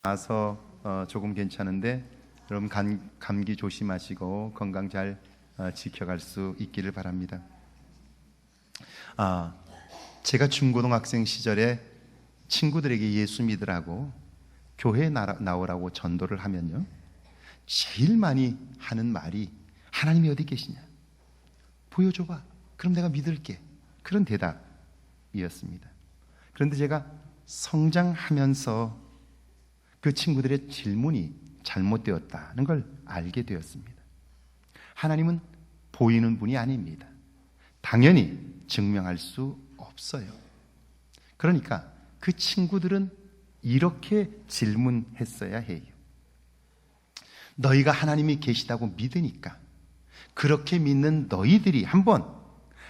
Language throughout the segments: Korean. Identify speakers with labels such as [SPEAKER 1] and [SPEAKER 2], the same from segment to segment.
[SPEAKER 1] 나서 조금 괜찮은데 여러분 감기 조심하시고 건강 잘 지켜갈 수 있기를 바랍니다. 제가 중고등학생 시절에 친구들에게 예수 믿으라고 교회에 나오라고 전도를 하면요, 제일 많이 하는 말이 하나님이 어디 계시냐, 보여줘봐, 그럼 내가 믿을게, 그런 대답이었습니다. 그런데 제가 성장하면서 그 친구들의 질문이 잘못되었다는 걸 알게 되었습니다. 하나님은 보이는 분이 아닙니다. 당연히 증명할 수 없어요. 그러니까 그 친구들은 이렇게 질문했어야 해요. 너희가 하나님이 계시다고 믿으니까 그렇게 믿는 너희들이 한번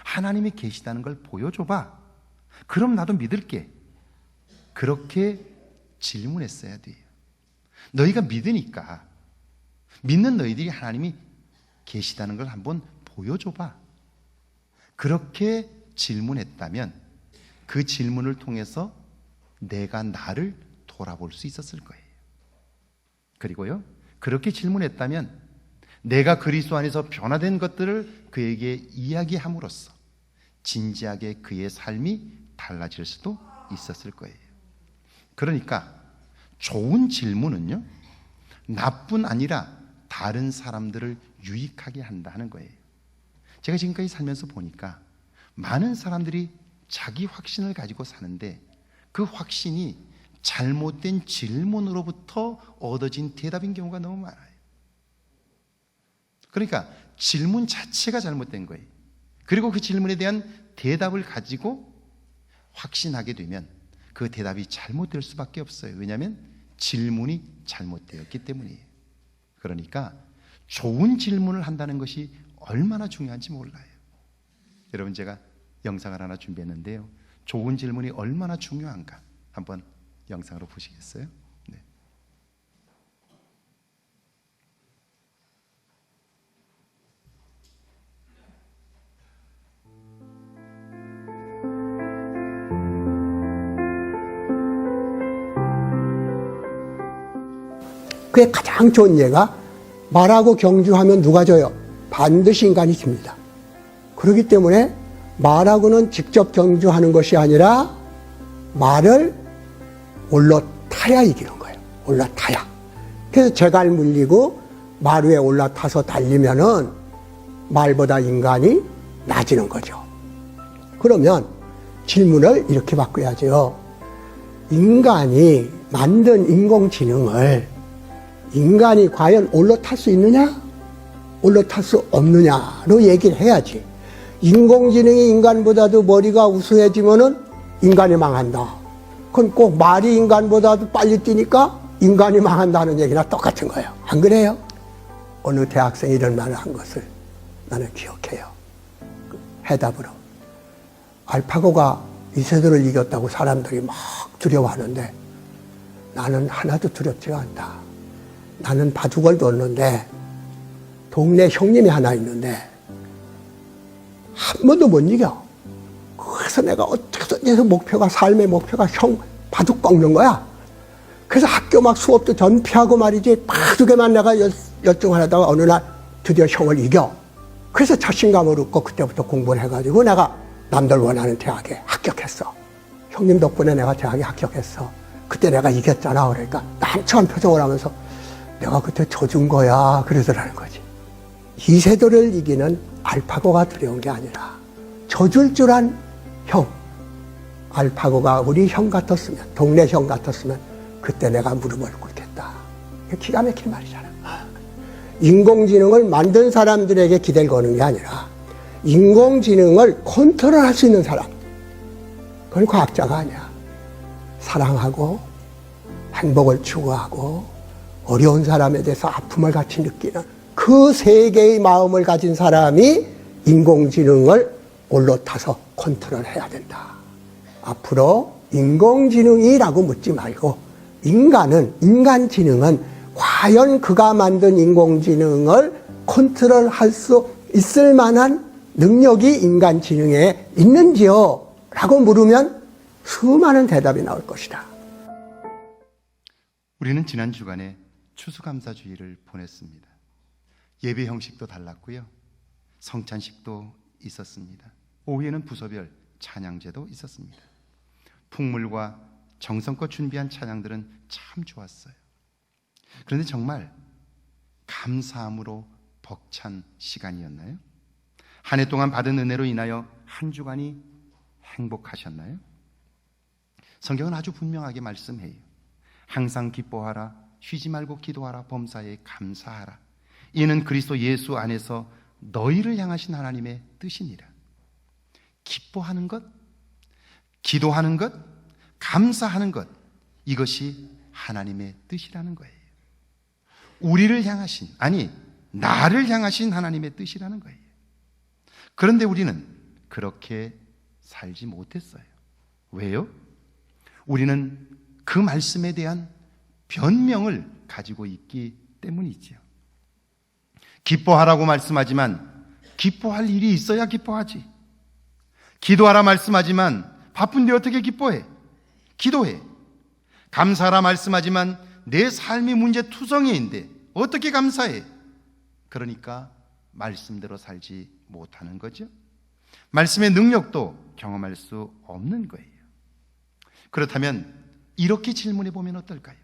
[SPEAKER 1] 하나님이 계시다는 걸 보여줘봐, 그럼 나도 믿을게, 그렇게 질문했어야 돼요. 너희가 믿으니까, 믿는 너희들이 하나님이 계시다는 걸 한번 보여줘봐, 그렇게 질문했다면 그 질문을 통해서 내가 나를 돌아볼 수 있었을 거예요. 그리고요, 그렇게 질문했다면 내가 그리스도 안에서 변화된 것들을 그에게 이야기함으로써 진지하게 그의 삶이 달라질 수도 있었을 거예요. 그러니까 좋은 질문은요, 나뿐 아니라 다른 사람들을 유익하게 한다는 거예요. 제가 지금까지 살면서 보니까 많은 사람들이 자기 확신을 가지고 사는데 그 확신이 잘못된 질문으로부터 얻어진 대답인 경우가 너무 많아요. 그러니까 질문 자체가 잘못된 거예요. 그리고 그 질문에 대한 대답을 가지고 확신하게 되면 그 대답이 잘못될 수밖에 없어요. 왜냐하면 질문이 잘못되었기 때문이에요. 그러니까 좋은 질문을 한다는 것이 얼마나 중요한지 몰라요. 여러분, 제가 영상을 하나 준비했는데요, 좋은 질문이 얼마나 중요한가 한번 영상으로 보시겠어요? 네.
[SPEAKER 2] 그게 가장 좋은 예가, 말하고 경주하면 누가 져요? 반드시 인간이 집니다. 그렇기 때문에 말하고는 직접 경주하는 것이 아니라 말을 올라타야 이기는 거예요. 올라타야. 그래서 제갈 물리고 말 위에 올라타서 달리면은 말보다 인간이 낮아지는 거죠. 그러면 질문을 이렇게 바꿔야죠. 인간이 만든 인공지능을 인간이 과연 올라탈 수 있느냐, 올라탈 수 없느냐로 얘기를 해야지. 인공지능이 인간보다도 머리가 우수해지면은 인간이 망한다. 그건 꼭 말이 인간보다도 빨리 뛰니까 인간이 망한다는 얘기나 똑같은 거예요. 안 그래요? 어느 대학생이 이런 말을 한 것을 나는 기억해요. 해답으로. 알파고가 이세돌을 이겼다고 사람들이 막 두려워하는데 나는 하나도 두렵지가 않다. 나는 바둑을 뒀는데 동네 형님이 하나 있는데 한 번도 못 이겨. 그래서 내가 어떻게든 해서 삶의 목표가 형 바둑 꺾는 거야. 그래서 학교 막 수업도 전피하고 말이지, 바둑에만 내가 열중하다가 어느 날 드디어 형을 이겨. 그래서 자신감을 얻고 그때부터 공부를 해가지고 내가 남들 원하는 대학에 합격했어. 형님 덕분에 내가 대학에 합격했어. 그때 내가 이겼잖아. 그러니까 난처한 표정을 하면서 내가 그때 져준 거야, 그러더라는 거지. 이세돌을 이기는 알파고가 두려운 게 아니라 져줄 줄 안 형, 알파고가 우리 형 같았으면, 동네 형 같았으면 그때 내가 무릎을 꿇겠다. 기가 막힌 말이잖아. 인공지능을 만든 사람들에게 기대를 거는 게 아니라 인공지능을 컨트롤할 수 있는 사람, 그건 과학자가 아니야. 사랑하고 행복을 추구하고 어려운 사람에 대해서 아픔을 같이 느끼는 그 세 개의 마음을 가진 사람이 인공지능을 올라타서 컨트롤해야 된다. 앞으로 인공지능이라고 묻지 말고 인간지능은 과연 그가 만든 인공지능을 컨트롤할 수 있을 만한 능력이 인간지능에 있는지요? 라고 물으면 수많은 대답이 나올 것이다.
[SPEAKER 1] 우리는 지난 주간에 추수감사주일을 보냈습니다. 예배 형식도 달랐고요. 성찬식도 있었습니다. 오후에는 부서별 찬양제도 있었습니다. 풍물과 정성껏 준비한 찬양들은 참 좋았어요. 그런데 정말 감사함으로 벅찬 시간이었나요? 한 해 동안 받은 은혜로 인하여 한 주간이 행복하셨나요? 성경은 아주 분명하게 말씀해요. 항상 기뻐하라, 쉬지 말고 기도하라, 범사에 감사하라. 이는 그리스도 예수 안에서 너희를 향하신 하나님의 뜻이니라. 기뻐하는 것, 기도하는 것, 감사하는 것, 이것이 하나님의 뜻이라는 거예요. 우리를 향하신, 아니 나를 향하신 하나님의 뜻이라는 거예요. 그런데 우리는 그렇게 살지 못했어요. 왜요? 우리는 그 말씀에 대한 변명을 가지고 있기 때문이지요. 기뻐하라고 말씀하지만 기뻐할 일이 있어야 기뻐하지. 기도하라 말씀하지만 바쁜데 어떻게 기뻐해? 기도해. 감사하라 말씀하지만 내 삶이 문제 투성이인데 어떻게 감사해? 그러니까 말씀대로 살지 못하는 거죠. 말씀의 능력도 경험할 수 없는 거예요. 그렇다면 이렇게 질문해 보면 어떨까요?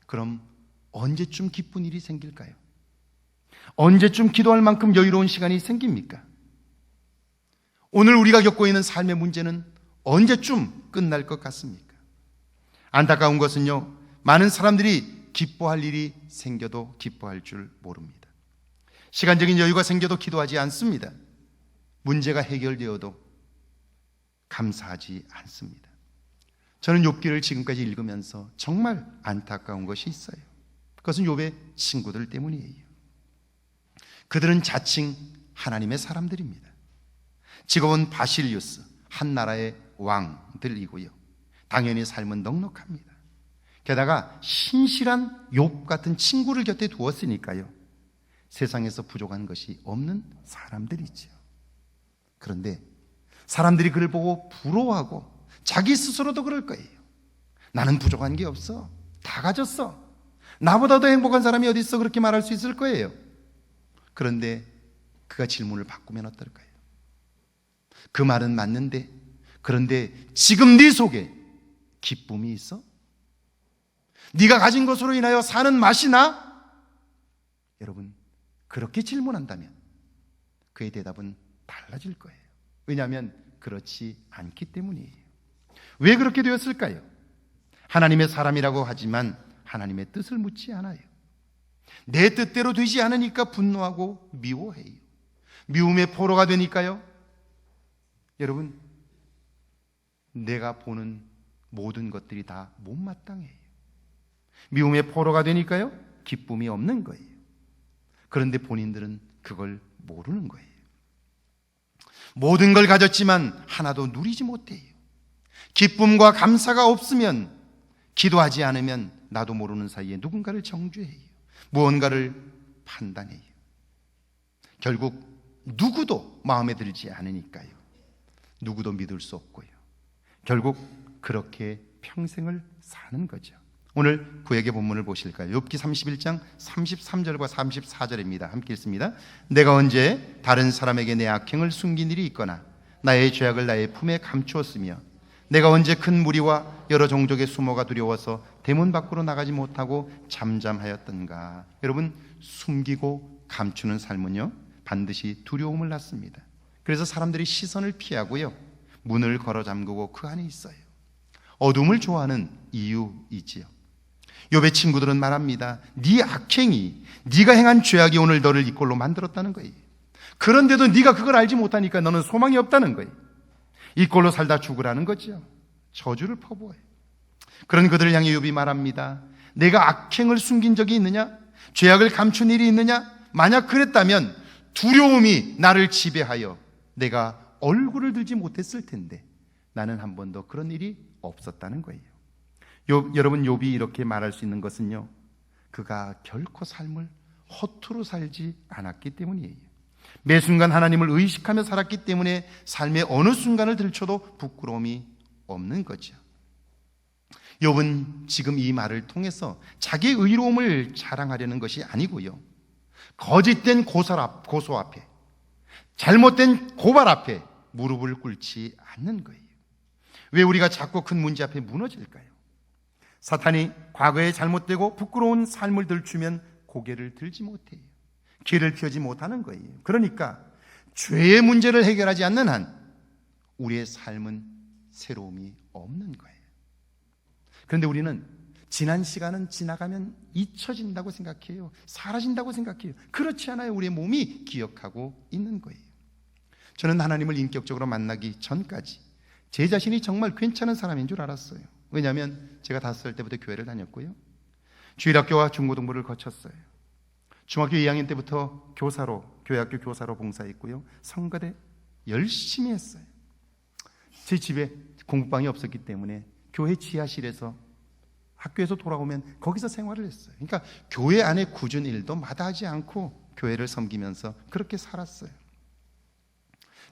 [SPEAKER 1] 그럼 언제쯤 기쁜 일이 생길까요? 언제쯤 기도할 만큼 여유로운 시간이 생깁니까? 오늘 우리가 겪고 있는 삶의 문제는 언제쯤 끝날 것 같습니까? 안타까운 것은요, 많은 사람들이 기뻐할 일이 생겨도 기뻐할 줄 모릅니다. 시간적인 여유가 생겨도 기도하지 않습니다. 문제가 해결되어도 감사하지 않습니다. 저는 욥기를 지금까지 읽으면서 정말 안타까운 것이 있어요. 그것은 욥의 친구들 때문이에요. 그들은 자칭 하나님의 사람들입니다. 직업은 바실리우스, 한 나라의 왕들이고요. 당연히 삶은 넉넉합니다. 게다가 신실한 욥 같은 친구를 곁에 두었으니까요. 세상에서 부족한 것이 없는 사람들이죠. 그런데 사람들이 그를 보고 부러워하고 자기 스스로도 그럴 거예요. 나는 부족한 게 없어. 다 가졌어. 나보다 더 행복한 사람이 어디 있어? 그렇게 말할 수 있을 거예요. 그런데 그가 질문을 바꾸면 어떨까요? 그 말은 맞는데, 그런데 지금 네 속에 기쁨이 있어? 네가 가진 것으로 인하여 사는 맛이 나? 여러분, 그렇게 질문한다면 그의 대답은 달라질 거예요. 왜냐하면 그렇지 않기 때문이에요. 왜 그렇게 되었을까요? 하나님의 사람이라고 하지만 하나님의 뜻을 묻지 않아요. 내 뜻대로 되지 않으니까 분노하고 미워해요. 미움의 포로가 되니까요. 여러분, 내가 보는 모든 것들이 다 못마땅해요. 미움의 포로가 되니까요. 기쁨이 없는 거예요. 그런데 본인들은 그걸 모르는 거예요. 모든 걸 가졌지만 하나도 누리지 못해요. 기쁨과 감사가 없으면, 기도하지 않으면 나도 모르는 사이에 누군가를 정죄해요. 무언가를 판단해요. 결국 누구도 마음에 들지 않으니까요. 누구도 믿을 수 없고요. 결국 그렇게 평생을 사는 거죠. 오늘 구약의 본문을 보실까요? 욥기 31장 33절과 34절입니다. 함께 읽습니다. 내가 언제 다른 사람에게 내 악행을 숨긴 일이 있거나 나의 죄악을 나의 품에 감추었으며 내가 언제 큰 무리와 여러 종족의 수모가 두려워서 대문 밖으로 나가지 못하고 잠잠하였던가. 여러분, 숨기고 감추는 삶은요 반드시 두려움을 낳습니다. 그래서 사람들이 시선을 피하고요 문을 걸어 잠그고 그 안에 있어요. 어둠을 좋아하는 이유이지요. 욥의 친구들은 말합니다. 네 악행이, 네가 행한 죄악이 오늘 너를 이 꼴로 만들었다는 거예요. 그런데도 네가 그걸 알지 못하니까 너는 소망이 없다는 거예요. 이 꼴로 살다 죽으라는 거죠. 저주를 퍼부어요. 그런 그들을 향해 욥이 말합니다. 내가 악행을 숨긴 적이 있느냐? 죄악을 감춘 일이 있느냐? 만약 그랬다면 두려움이 나를 지배하여 내가 얼굴을 들지 못했을 텐데 나는 한 번도 그런 일이 없었다는 거예요. 여러분, 욥이 이렇게 말할 수 있는 것은요 그가 결코 삶을 허투루 살지 않았기 때문이에요. 매 순간 하나님을 의식하며 살았기 때문에 삶의 어느 순간을 들춰도 부끄러움이 없는 거죠. 욥은 지금 이 말을 통해서 자기의 의로움을 자랑하려는 것이 아니고요, 거짓된 고소 앞에, 잘못된 고발 앞에 무릎을 꿇지 않는 거예요. 왜 우리가 자꾸 큰 문제 앞에 무너질까요? 사탄이 과거에 잘못되고 부끄러운 삶을 들추면 고개를 들지 못해요. 길을 펴지 못하는 거예요. 그러니까 죄의 문제를 해결하지 않는 한 우리의 삶은 새로움이 없는 거예요. 그런데 우리는 지난 시간은 지나가면 잊혀진다고 생각해요. 사라진다고 생각해요. 그렇지 않아요. 우리의 몸이 기억하고 있는 거예요. 저는 하나님을 인격적으로 만나기 전까지 제 자신이 정말 괜찮은 사람인 줄 알았어요. 왜냐하면 제가 5살 때부터 교회를 다녔고요, 주일학교와 중고등부를 거쳤어요. 중학교 2학년 때부터 교회학교 교사로 봉사했고요, 성가대 열심히 했어요. 제 집에 공부방이 없었기 때문에 교회 지하실에서, 학교에서 돌아오면 거기서 생활을 했어요. 그러니까 교회 안에 굳은 일도 마다하지 않고 교회를 섬기면서 그렇게 살았어요.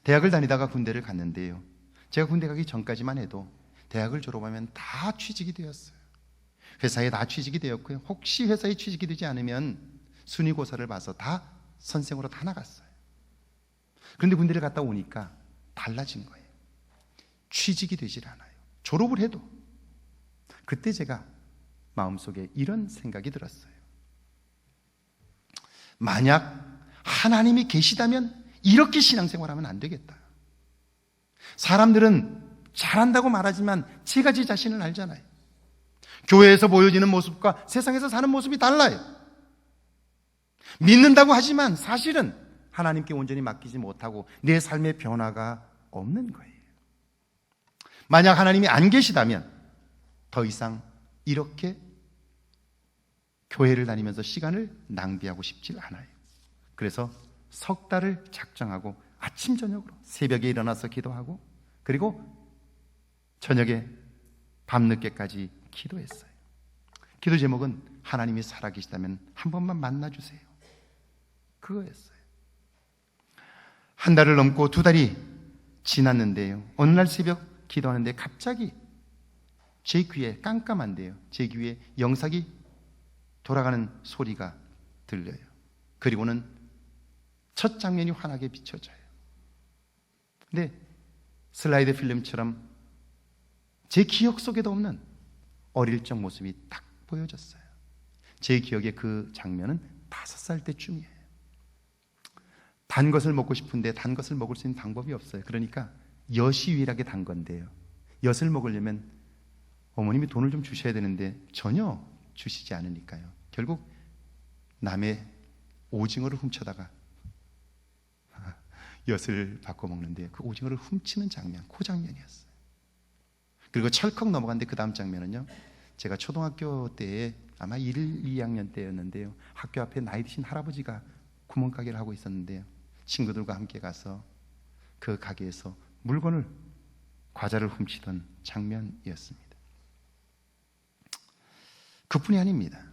[SPEAKER 1] 대학을 다니다가 군대를 갔는데요, 제가 군대 가기 전까지만 해도 대학을 졸업하면 다 취직이 되었어요. 회사에 다 취직이 되었고요, 혹시 회사에 취직이 되지 않으면 순위고사를 봐서 다 선생으로 다 나갔어요. 그런데 군대를 갔다 오니까 달라진 거예요. 취직이 되질 않아요. 졸업을 해도. 그때 제가 마음속에 이런 생각이 들었어요. 만약 하나님이 계시다면 이렇게 신앙생활하면 안 되겠다. 사람들은 잘한다고 말하지만 제가 제 자신을 알잖아요. 교회에서 보여지는 모습과 세상에서 사는 모습이 달라요. 믿는다고 하지만 사실은 하나님께 온전히 맡기지 못하고 내 삶의 변화가 없는 거예요. 만약 하나님이 안 계시다면 더 이상 이렇게 교회를 다니면서 시간을 낭비하고 싶지 않아요. 그래서 석 달을 작정하고 아침 저녁으로 새벽에 일어나서 기도하고, 그리고 저녁에 밤늦게까지 기도했어요. 기도 제목은 하나님이 살아계시다면 한 번만 만나주세요, 그거였어요. 한 달을 넘고 2달이 지났는데요, 어느 날 새벽 기도하는데 갑자기 제 귀에, 깜깜한데요, 제 귀에 영상이 돌아가는 소리가 들려요. 그리고는 첫 장면이 환하게 비춰져요. 근데 슬라이드 필름처럼 제 기억 속에도 없는 어릴 적 모습이 딱 보여졌어요. 제 기억에 그 장면은 5살 때쯤이에요. 단 것을 먹고 싶은데 단 것을 먹을 수 있는 방법이 없어요. 그러니까 엿이 유일하게 단 건데요, 엿을 먹으려면 어머님이 돈을 좀 주셔야 되는데 전혀 주시지 않으니까요, 결국 남의 오징어를 훔쳐다가 엿을 바꿔 먹는데 그 오징어를 훔치는 장면, 그 장면이었어요. 그리고 철컥 넘어갔는데 그 다음 장면은요, 제가 초등학교 때에 아마 1, 2학년 때였는데요, 학교 앞에 나이 드신 할아버지가 구멍가게를 하고 있었는데요, 친구들과 함께 가서 그 가게에서 물건을, 과자를 훔치던 장면이었습니다. 그뿐이 아닙니다.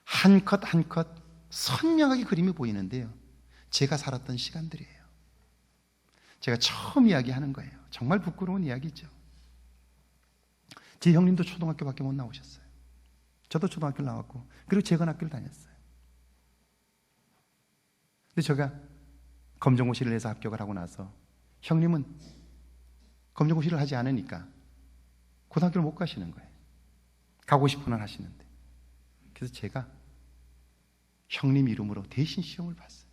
[SPEAKER 1] 한 컷 한 컷 선명하게 그림이 보이는데요, 제가 살았던 시간들이에요. 제가 처음 이야기하는 거예요. 정말 부끄러운 이야기죠. 제 형님도 초등학교밖에 못 나오셨어요. 저도 초등학교를 나왔고, 그리고 재건학교를 다녔어요. 근데 제가 검정고시를 해서 합격을 하고 나서 형님은 검정고시를 하지 않으니까 고등학교를 못 가시는 거예요. 가고 싶으면 하시는데. 그래서 제가 형님 이름으로 대신 시험을 봤어요.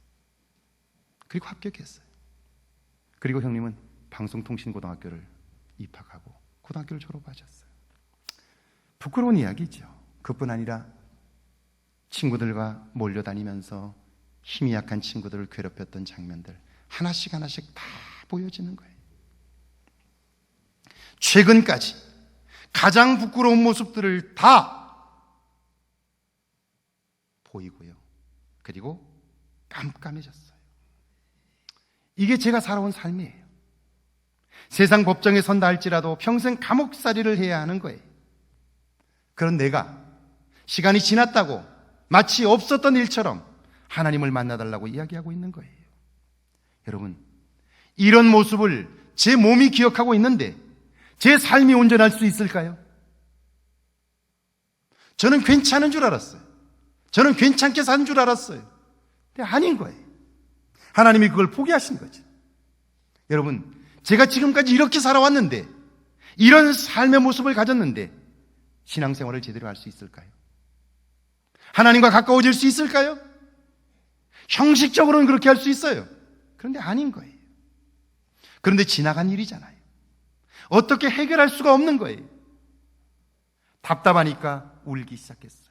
[SPEAKER 1] 그리고 합격했어요. 그리고 형님은 방송통신고등학교를 입학하고 고등학교를 졸업하셨어요. 부끄러운 이야기죠. 그뿐 아니라 친구들과 몰려다니면서 힘이 약한 친구들을 괴롭혔던 장면들 하나씩 하나씩 다 보여지는 거예요. 최근까지 가장 부끄러운 모습들을 다 보이고요, 그리고 깜깜해졌어요. 이게 제가 살아온 삶이에요. 세상 법정에 선다 할지라도 평생 감옥살이를 해야 하는 거예요. 그런 내가 시간이 지났다고 마치 없었던 일처럼 하나님을 만나달라고 이야기하고 있는 거예요. 여러분, 이런 모습을 제 몸이 기억하고 있는데 제 삶이 온전할 수 있을까요? 저는 괜찮은 줄 알았어요. 저는 괜찮게 산 줄 알았어요. 근데 아닌 거예요. 하나님이 그걸 포기하신 거죠. 여러분, 제가 지금까지 이렇게 살아왔는데, 이런 삶의 모습을 가졌는데 신앙생활을 제대로 할 수 있을까요? 하나님과 가까워질 수 있을까요? 형식적으로는 그렇게 할 수 있어요. 그런데 아닌 거예요. 그런데 지나간 일이잖아요. 어떻게 해결할 수가 없는 거예요. 답답하니까 울기 시작했어요.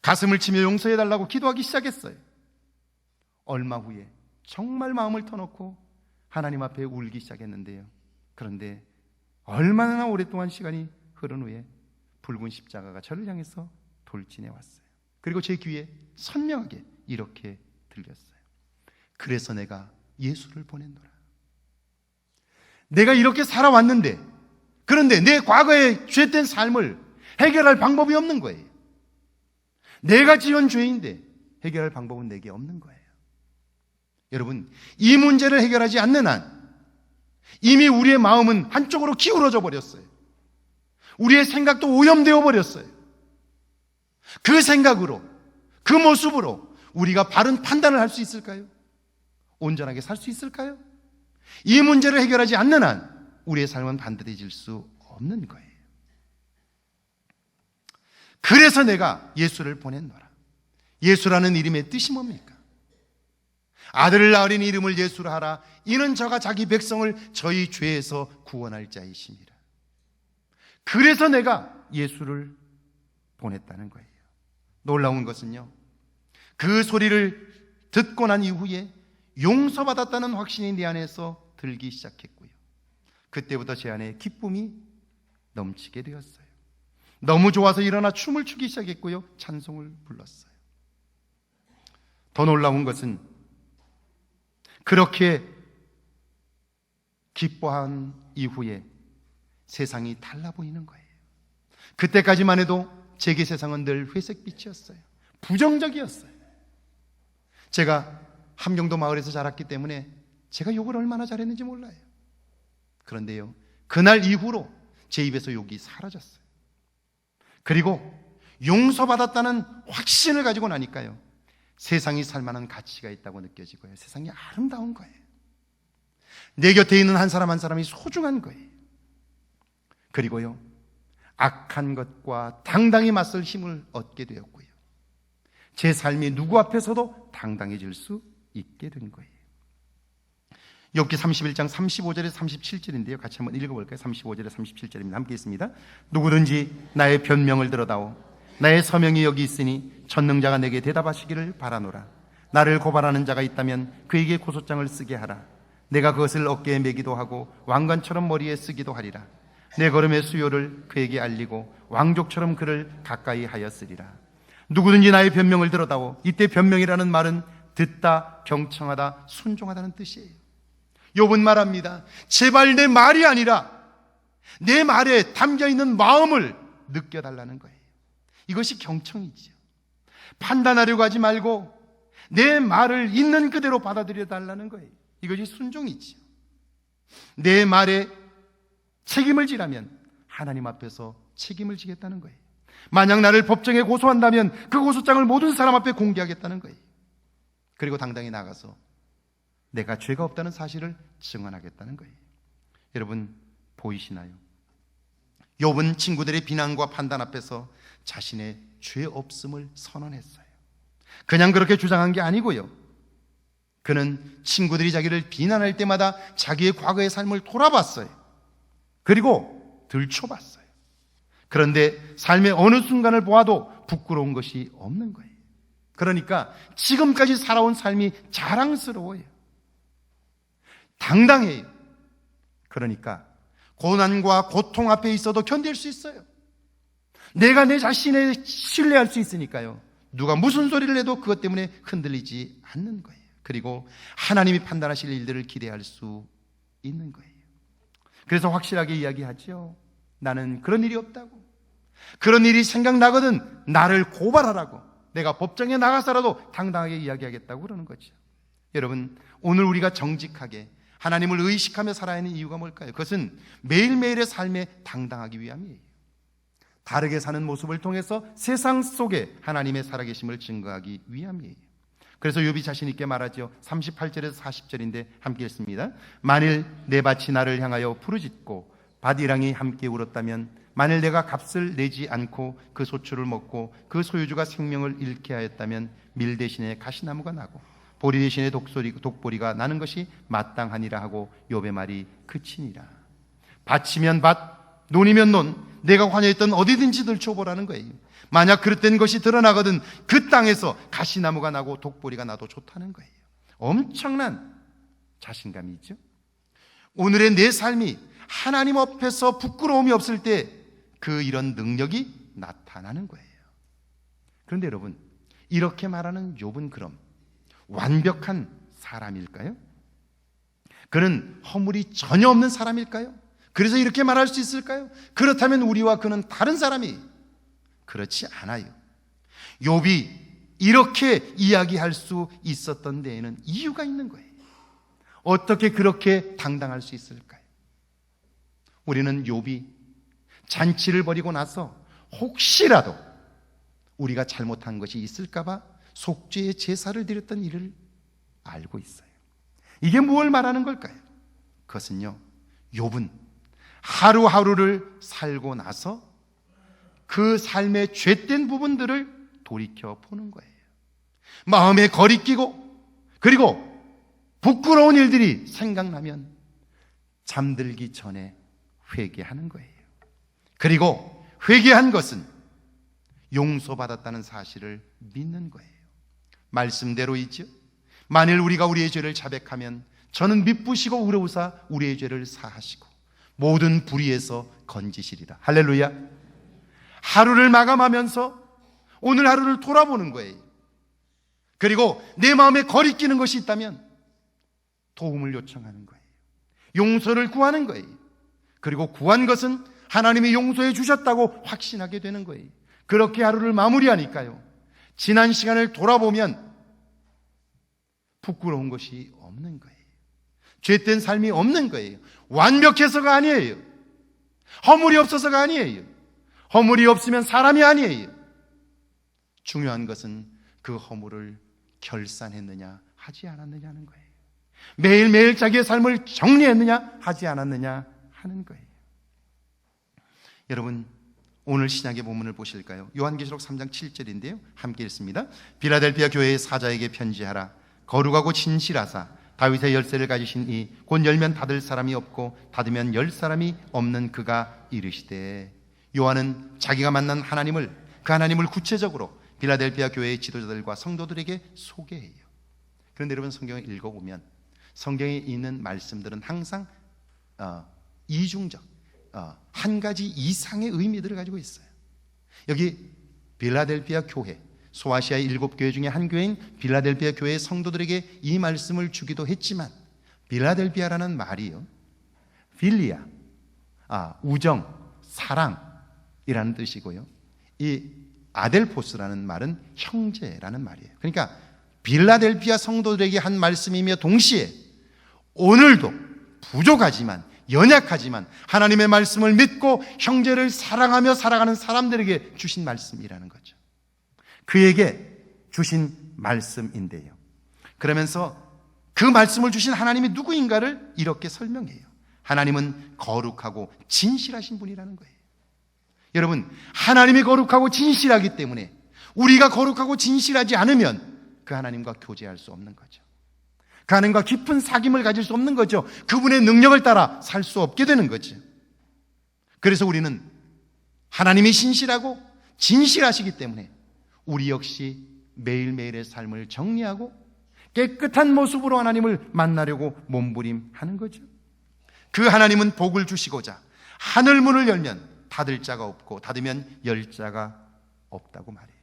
[SPEAKER 1] 가슴을 치며 용서해달라고 기도하기 시작했어요. 얼마 후에 정말 마음을 터놓고 하나님 앞에 울기 시작했는데요. 그런데 얼마나 오랫동안 시간이 흐른 후에 붉은 십자가가 저를 향해서 돌진해 왔어요. 그리고 제 귀에 선명하게 이렇게 들렸어요. 그래서 내가 예수를 보냈노라. 내가 이렇게 살아왔는데, 그런데 내 과거의 죄된 삶을 해결할 방법이 없는 거예요. 내가 지은 죄인데 해결할 방법은 내게 없는 거예요. 여러분, 이 문제를 해결하지 않는 한 이미 우리의 마음은 한쪽으로 기울어져 버렸어요. 우리의 생각도 오염되어 버렸어요. 그 생각으로, 그 모습으로 우리가 바른 판단을 할 수 있을까요? 온전하게 살 수 있을까요? 이 문제를 해결하지 않는 한 우리의 삶은 반듯해질 수 없는 거예요. 그래서 내가 예수를 보냈노라. 예수라는 이름의 뜻이 뭡니까? 아들을 낳으린 이름을 예수로 하라. 이는 저가 자기 백성을 저희 죄에서 구원할 자이심이라. 그래서 내가 예수를 보냈다는 거예요. 놀라운 것은요, 그 소리를 듣고 난 이후에 용서받았다는 확신이 내 안에서 들기 시작했고요. 그때부터 제 안에 기쁨이 넘치게 되었어요. 너무 좋아서 일어나 춤을 추기 시작했고요. 찬송을 불렀어요. 더 놀라운 것은 그렇게 기뻐한 이후에 세상이 달라 보이는 거예요. 그때까지만 해도 제게 세상은 늘 회색빛이었어요. 부정적이었어요. 제가 함경도 마을에서 자랐기 때문에 제가 욕을 얼마나 잘했는지 몰라요. 그런데요, 그날 이후로 제 입에서 욕이 사라졌어요. 그리고 용서받았다는 확신을 가지고 나니까요, 세상이 살만한 가치가 있다고 느껴지고요, 세상이 아름다운 거예요. 내 곁에 있는 한 사람 한 사람이 소중한 거예요. 그리고요, 악한 것과 당당히 맞설 힘을 얻게 되었고요, 제 삶이 누구 앞에서도 당당해질 수 있게 된 거예요. 욥기 31장 35절에 37절인데요. 같이 한번 읽어볼까요? 35절에 37절입니다. 함께 있습니다. 누구든지 나의 변명을 들어다오. 나의 서명이 여기 있으니 전능자가 내게 대답하시기를 바라노라. 나를 고발하는 자가 있다면 그에게 고소장을 쓰게 하라. 내가 그것을 어깨에 매기도 하고 왕관처럼 머리에 쓰기도 하리라. 내 걸음의 수요를 그에게 알리고 왕족처럼 그를 가까이 하였으리라. 누구든지 나의 변명을 들어다오. 이때 변명이라는 말은 듣다, 경청하다, 순종하다는 뜻이에요. 욥은 말합니다. 제발 내 말이 아니라 내 말에 담겨있는 마음을 느껴달라는 거예요. 이것이 경청이죠. 판단하려고 하지 말고 내 말을 있는 그대로 받아들여 달라는 거예요. 이것이 순종이죠. 내 말에 책임을 지라면 하나님 앞에서 책임을 지겠다는 거예요. 만약 나를 법정에 고소한다면 그 고소장을 모든 사람 앞에 공개하겠다는 거예요. 그리고 당당히 나가서 내가 죄가 없다는 사실을 증언하겠다는 거예요. 여러분, 보이시나요? 욥은 친구들의 비난과 판단 앞에서 자신의 죄 없음을 선언했어요. 그냥 그렇게 주장한 게 아니고요, 그는 친구들이 자기를 비난할 때마다 자기의 과거의 삶을 돌아봤어요. 그리고 들춰봤어요. 그런데 삶의 어느 순간을 보아도 부끄러운 것이 없는 거예요. 그러니까 지금까지 살아온 삶이 자랑스러워요. 당당해요. 그러니까 고난과 고통 앞에 있어도 견딜 수 있어요. 내가 내 자신을 신뢰할 수 있으니까요, 누가 무슨 소리를 해도 그것 때문에 흔들리지 않는 거예요. 그리고 하나님이 판단하실 일들을 기대할 수 있는 거예요. 그래서 확실하게 이야기하죠. 나는 그런 일이 없다고. 그런 일이 생각나거든 나를 고발하라고. 내가 법정에 나가서라도 당당하게 이야기하겠다고 그러는 거죠. 여러분, 오늘 우리가 정직하게 하나님을 의식하며 살아야 하는 이유가 뭘까요? 그것은 매일매일의 삶에 당당하기 위함이에요. 다르게 사는 모습을 통해서 세상 속에 하나님의 살아계심을 증거하기 위함이에요. 그래서 욥이 자신 있게 말하죠. 38절에서 40절인데 함께 읽습니다. 만일 내 밭이 나를 향하여 부르짖고 밭이랑이 함께 울었다면, 만일 내가 값을 내지 않고 그 소출을 먹고 그 소유주가 생명을 잃게 하였다면, 밀 대신에 가시나무가 나고 보리 대신에 독보리가 나는 것이 마땅하니라 하고 욥의 말이 그치니라. 밭이면 밭, 논이면 논, 내가 관여했던 어디든지 들춰보라는 거예요. 만약 그릇된 것이 드러나거든 그 땅에서 가시나무가 나고 독보리가 나도 좋다는 거예요. 엄청난 자신감이 있죠. 오늘의 내 삶이 하나님 앞에서 부끄러움이 없을 때 그 이런 능력이 나타나는 거예요. 그런데 여러분, 이렇게 말하는 욥은 그럼 완벽한 사람일까요? 그는 허물이 전혀 없는 사람일까요? 그래서 이렇게 말할 수 있을까요? 그렇다면 우리와 그는 다른 사람이 그렇지 않아요. 욥이 이렇게 이야기할 수 있었던 데에는 이유가 있는 거예요. 어떻게 그렇게 당당할 수 있을까요? 우리는 욥이 잔치를 벌이고 나서 혹시라도 우리가 잘못한 것이 있을까봐 속죄의 제사를 드렸던 일을 알고 있어요. 이게 무엇을 말하는 걸까요? 그것은요, 욥은 하루하루를 살고 나서 그 삶의 죄된 부분들을 돌이켜 보는 거예요. 마음에 거리끼고, 그리고 부끄러운 일들이 생각나면 잠들기 전에 회개하는 거예요. 그리고 회개한 것은 용서받았다는 사실을 믿는 거예요. 말씀대로이죠. 만일 우리가 우리의 죄를 자백하면 저는 미쁘시고 의로우사 우리의 죄를 사하시고 모든 불의에서 건지시리라. 할렐루야. 하루를 마감하면서 오늘 하루를 돌아보는 거예요. 그리고 내 마음에 거리끼는 것이 있다면 도움을 요청하는 거예요. 용서를 구하는 거예요. 그리고 구한 것은 하나님이 용서해 주셨다고 확신하게 되는 거예요. 그렇게 하루를 마무리하니까요, 지난 시간을 돌아보면 부끄러운 것이 없는 거예요. 죄된 삶이 없는 거예요. 완벽해서가 아니에요. 허물이 없어서가 아니에요. 허물이 없으면 사람이 아니에요. 중요한 것은 그 허물을 결산했느냐 하지 않았느냐는 거예요. 매일매일 자기의 삶을 정리했느냐 하지 않았느냐 하는 거예요. 여러분, 오늘 신약의 본문을 보실까요? 요한계시록 3장 7절인데요 함께 읽습니다. 빌라델피아 교회의 사자에게 편지하라. 거룩하고 진실하사 다윗의 열쇠를 가지신 이 곧 열면 닫을 사람이 없고 닫으면 열 사람이 없는 그가 이르시되. 요한은 자기가 만난 하나님을, 그 하나님을 구체적으로 빌라델피아 교회의 지도자들과 성도들에게 소개해요. 그런데 여러분, 성경을 읽어보면 성경에 있는 말씀들은 항상 이중적, 한 가지 이상의 의미들을 가지고 있어요. 여기 빌라델피아 교회, 소아시아의 7교회 중에 한 교회인 빌라델피아 교회의 성도들에게 이 말씀을 주기도 했지만, 빌라델피아라는 말이요, 필리아, 우정, 사랑이라는 뜻이고요, 이 아델포스라는 말은 형제라는 말이에요. 그러니까 빌라델피아 성도들에게 한 말씀이며 동시에 오늘도 부족하지만, 연약하지만 하나님의 말씀을 믿고 형제를 사랑하며 살아가는 사람들에게 주신 말씀이라는 거죠. 그에게 주신 말씀인데요, 그러면서 그 말씀을 주신 하나님이 누구인가를 이렇게 설명해요. 하나님은 거룩하고 진실하신 분이라는 거예요. 여러분, 하나님이 거룩하고 진실하기 때문에 우리가 거룩하고 진실하지 않으면 그 하나님과 교제할 수 없는 거죠. 그 하나님과 깊은 사귐을 가질 수 없는 거죠. 그분의 능력을 따라 살 수 없게 되는 거죠. 그래서 우리는 하나님이 신실하고 진실하시기 때문에 우리 역시 매일매일의 삶을 정리하고 깨끗한 모습으로 하나님을 만나려고 몸부림하는 거죠. 그 하나님은 복을 주시고자 하늘 문을 열면 닫을 자가 없고 닫으면 열 자가 없다고 말해요.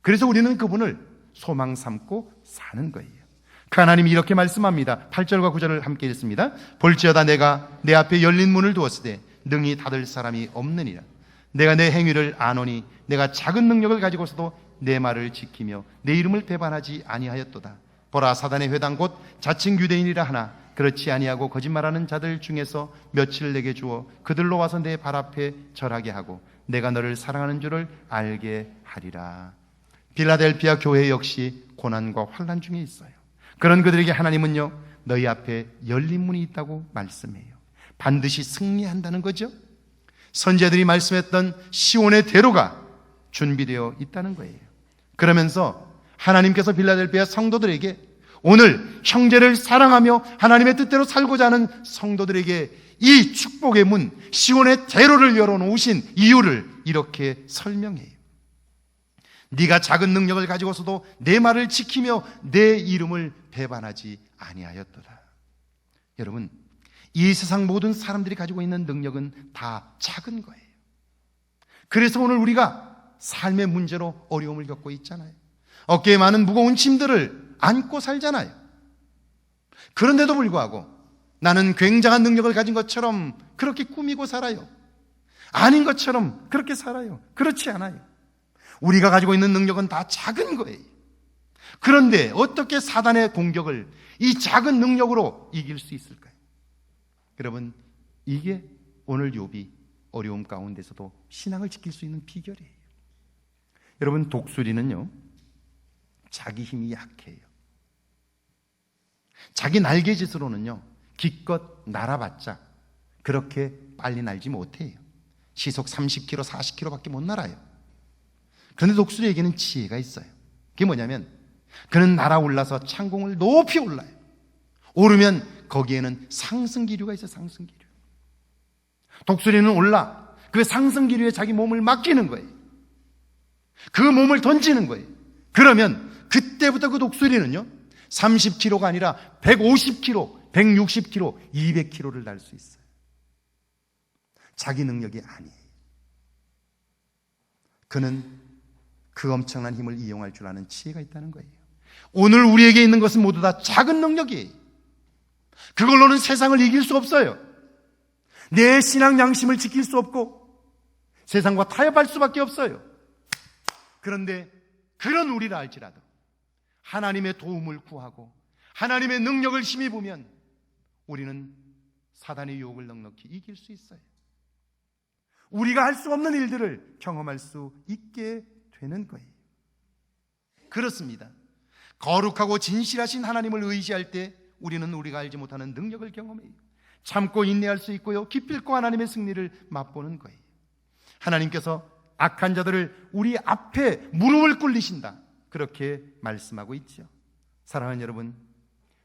[SPEAKER 1] 그래서 우리는 그분을 소망 삼고 사는 거예요. 그 하나님이 이렇게 말씀합니다. 8절과 9절을 함께 읽습니다. 볼지어다 내가 내 앞에 열린 문을 두었으되 능히 닫을 사람이 없느니라. 내가 내 행위를 아노니 내가 작은 능력을 가지고서도 내 말을 지키며 내 이름을 배반하지 아니하였도다. 보라, 사단의 회당 곧 자칭 유대인이라 하나 그렇지 아니하고 거짓말하는 자들 중에서 며칠 내게 주어 그들로 와서 내 발 앞에 절하게 하고 내가 너를 사랑하는 줄을 알게 하리라. 빌라델피아 교회 역시 고난과 환난 중에 있어요. 그런 그들에게 하나님은요, 너희 앞에 열린 문이 있다고 말씀해요. 반드시 승리한다는 거죠. 선지자들이 말씀했던 시온의 대로가 준비되어 있다는 거예요. 그러면서 하나님께서 빌라델피아 성도들에게 오늘 형제를 사랑하며 하나님의 뜻대로 살고자 하는 성도들에게 이 축복의 문, 시온의 대로를 열어놓으신 이유를 이렇게 설명해요. 네가 작은 능력을 가지고서도 내 말을 지키며 내 이름을 배반하지 아니하였도다. 여러분, 이 세상 모든 사람들이 가지고 있는 능력은 다 작은 거예요. 그래서 오늘 우리가 삶의 문제로 어려움을 겪고 있잖아요. 어깨에 많은 무거운 짐들을 안고 살잖아요. 그런데도 불구하고 나는 굉장한 능력을 가진 것처럼 그렇게 꾸미고 살아요. 아닌 것처럼 그렇게 살아요. 그렇지 않아요. 우리가 가지고 있는 능력은 다 작은 거예요. 그런데 어떻게 사단의 공격을 이 작은 능력으로 이길 수 있을까요? 여러분, 이게 오늘 욥이 어려움 가운데서도 신앙을 지킬 수 있는 비결이에요. 여러분, 독수리는요, 자기 힘이 약해요. 자기 날개짓으로는요, 기껏 날아봤자 그렇게 빨리 날지 못해요. 시속 30km, 40km밖에 못 날아요. 그런데 독수리에게는 지혜가 있어요. 그게 뭐냐면 그는 날아올라서 창공을 높이 올라요. 오르면 거기에는 상승기류가 있어요. 상승기류. 독수리는 올라 그 상승기류에 자기 몸을 맡기는 거예요. 그 몸을 던지는 거예요. 그러면 그때부터 그 독수리는요, 30km가 아니라 150km, 160km, 200km를 날 수 있어요. 자기 능력이 아니에요. 그는 그 엄청난 힘을 이용할 줄 아는 지혜가 있다는 거예요. 오늘 우리에게 있는 것은 모두 다 작은 능력이에요. 그걸로는 세상을 이길 수 없어요. 내 신앙 양심을 지킬 수 없고 세상과 타협할 수밖에 없어요. 그런데 그런 우리라 할지라도 하나님의 도움을 구하고 하나님의 능력을 힘입으면 우리는 사단의 유혹을 넉넉히 이길 수 있어요. 우리가 할 수 없는 일들을 경험할 수 있게 되는 거예요. 그렇습니다. 거룩하고 진실하신 하나님을 의지할 때 우리는 우리가 알지 못하는 능력을 경험해요. 참고 인내할 수 있고요, 기필코 하나님의 승리를 맛보는 거예요. 하나님께서 악한 자들을 우리 앞에 무릎을 꿇리신다, 그렇게 말씀하고 있죠. 사랑하는 여러분,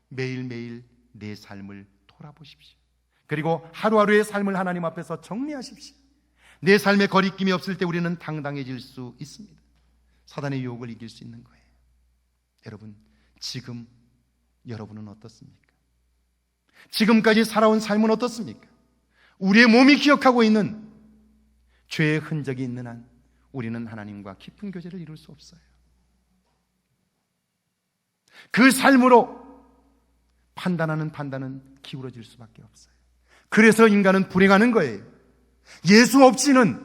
[SPEAKER 1] 매일매일 내 삶을 돌아보십시오. 그리고 하루하루의 삶을 하나님 앞에서 정리하십시오. 내 삶에 거리낌이 없을 때 우리는 당당해질 수 있습니다. 사단의 유혹을 이길 수 있는 거예요. 여러분, 지금 여러분은 어떻습니까? 지금까지 살아온 삶은 어떻습니까? 우리의 몸이 기억하고 있는 죄의 흔적이 있는 한 우리는 하나님과 깊은 교제를 이룰 수 없어요. 그 삶으로 판단하는 판단은 기울어질 수밖에 없어요. 그래서 인간은 불행하는 거예요. 예수 없이는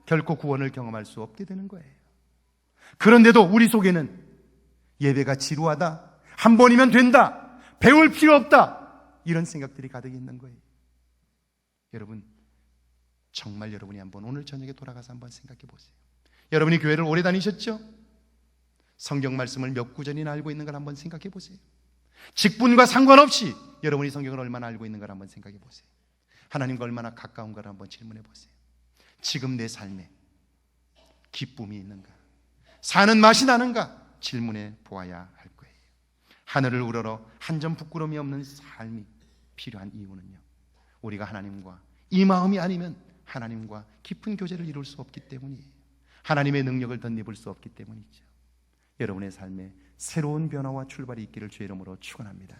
[SPEAKER 1] 결코 구원을 경험할 수 없게 되는 거예요. 그런데도 우리 속에는 예배가 지루하다, 한 번이면 된다, 배울 필요 없다, 이런 생각들이 가득 있는 거예요. 여러분, 정말 여러분이 한번 오늘 저녁에 돌아가서 한번 생각해 보세요. 여러분이 교회를 오래 다니셨죠? 성경 말씀을 몇 구절이나 알고 있는 걸 한번 생각해 보세요. 직분과 상관없이 여러분이 성경을 얼마나 알고 있는 걸 한번 생각해 보세요. 하나님과 얼마나 가까운 걸 한번 질문해 보세요. 지금 내 삶에 기쁨이 있는가? 사는 맛이 나는가? 질문해 보아야 할 거예요. 하늘을 우러러 한 점 부끄러움이 없는 삶이 필요한 이유는요, 우리가 하나님과 이 마음이 아니면 하나님과 깊은 교제를 이룰 수 없기 때문이에요. 하나님의 능력을 덧입을 수 없기 때문이죠. 여러분의 삶에 새로운 변화와 출발이 있기를 주의 이름으로 축원합니다.